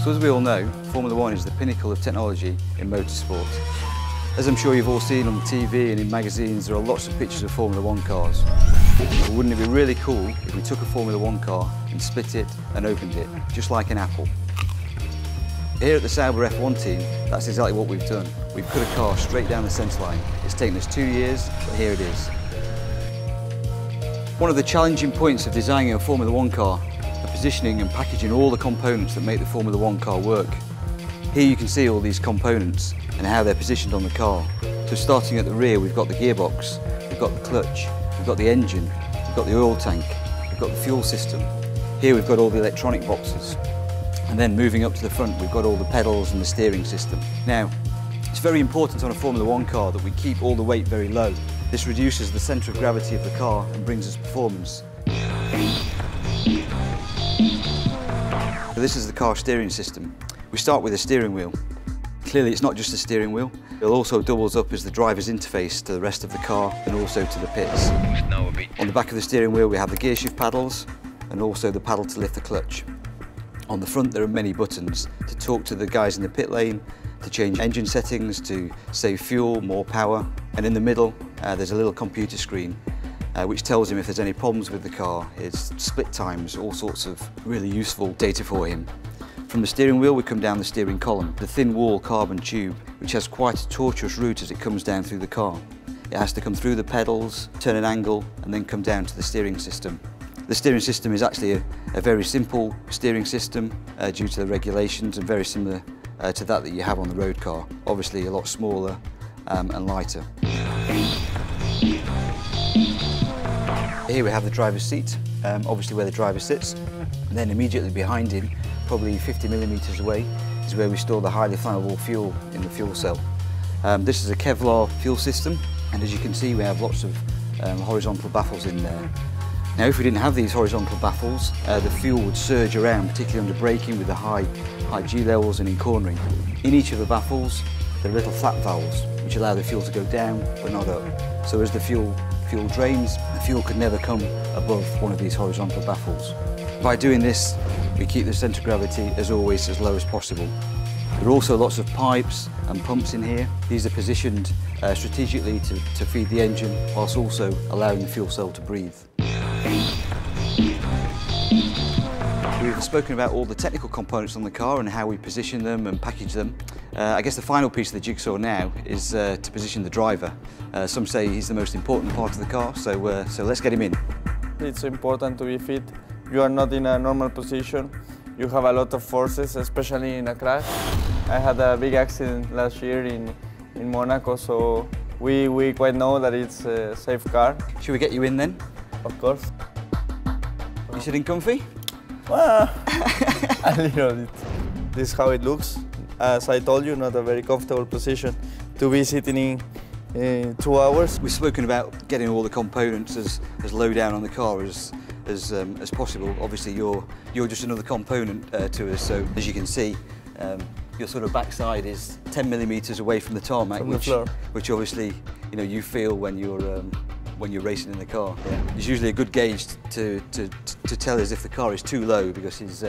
So as we all know, Formula 1 is the pinnacle of technology in motorsport. As I'm sure you've all seen on the TV and in magazines, there are lots of pictures of Formula 1 cars. But wouldn't it be really cool if we took a Formula 1 car and split it and opened it, just like an apple? Here at the Sauber F1 team, that's exactly what we've done. We've cut a car straight down the centre line. It's taken us 2 years, but here it is. One of the challenging points of designing a Formula 1 car are positioning and packaging all the components that make the Formula 1 car work. Here you can see all these components and how they're positioned on the car. So starting at the rear, we've got the gearbox, we've got the clutch, we've got the engine, we've got the oil tank, we've got the fuel system. Here we've got all the electronic boxes. And then moving up to the front, we've got all the pedals and the steering system. Now, it's very important on a Formula 1 car that we keep all the weight very low. This reduces the centre of gravity of the car and brings us performance. So this is the car steering system. We start with a steering wheel. Clearly it's not just a steering wheel. It also doubles up as the driver's interface to the rest of the car and also to the pits. On the back of the steering wheel we have the gear shift paddles and also the paddle to lift the clutch. On the front there are many buttons to talk to the guys in the pit lane, to change engine settings, to save fuel, more power. And in the middle there's a little computer screen which tells him if there's any problems with the car, its split times, all sorts of really useful data for him. From the steering wheel we come down the steering column, the thin wall carbon tube which has quite a tortuous route as it comes down through the car. It has to come through the pedals, turn an angle and then come down to the steering system. The steering system is actually a very simple steering system due to the regulations and very similar to that you have on the road car. Obviously a lot smaller and lighter. Here we have the driver's seat, obviously where the driver sits. And then immediately behind him, probably 50mm away, is where we store the highly flammable fuel in the fuel cell. This is a Kevlar fuel system, and as you can see we have lots of horizontal baffles in there. Now if we didn't have these horizontal baffles, the fuel would surge around, particularly under braking with the high G levels and in cornering. In each of the baffles there are little flap valves which allow the fuel to go down but not up. So as the fuel drains, the fuel could never come above one of these horizontal baffles. By doing this, we keep the centre of gravity, as always, as low as possible. There are also lots of pipes and pumps in here. These are positioned strategically to feed the engine, whilst also allowing the fuel cell to breathe. We've spoken about all the technical components on the car and how we position them and package them. I guess the final piece of the jigsaw now is to position the driver. Some say he's the most important part of the car, so let's get him in. It's important to be fit. You are not in a normal position. You have a lot of forces, especially in a crash. I had a big accident last year in Monaco, so we quite know that it's a safe car. Should we get you in then? Of course. You sitting comfy? Well, a little bit. This is how it looks. As I told you, not a very comfortable position to be sitting in 2 hours. We've spoken about getting all the components as low down on the car as possible. Obviously, you're just another component to us. So as you can see, your sort of backside is 10mm away from the tarmac, which obviously you feel when you're racing in the car. Yeah. It's usually a good gauge to tell us if the car is too low because his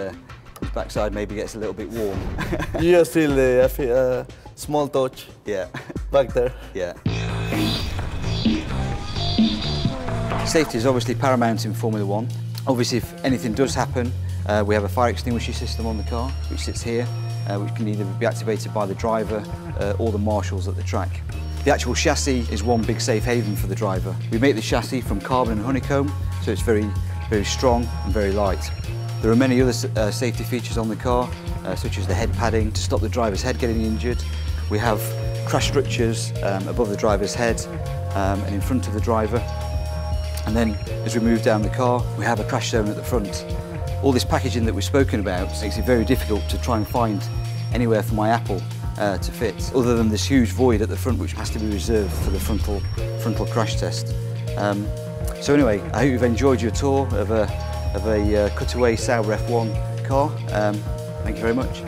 backside maybe gets a little bit warm. You just feel a small touch. Yeah. Back there. Yeah. Safety is obviously paramount in Formula 1. Obviously, if anything does happen, we have a fire extinguisher system on the car, which sits here, which can either be activated by the driver or the marshals at the track. The actual chassis is one big safe haven for the driver. We make the chassis from carbon and honeycomb, so it's very strong and very light. There are many other safety features on the car, such as the head padding to stop the driver's head getting injured. We have crash structures above the driver's head and in front of the driver. And then as we move down the car, we have a crash zone at the front. All this packaging that we've spoken about makes it very difficult to try and find anywhere for my apple to fit, other than this huge void at the front which has to be reserved for the frontal crash test. So anyway, I hope you've enjoyed your tour of a cutaway Sauber F1 car. Thank you very much.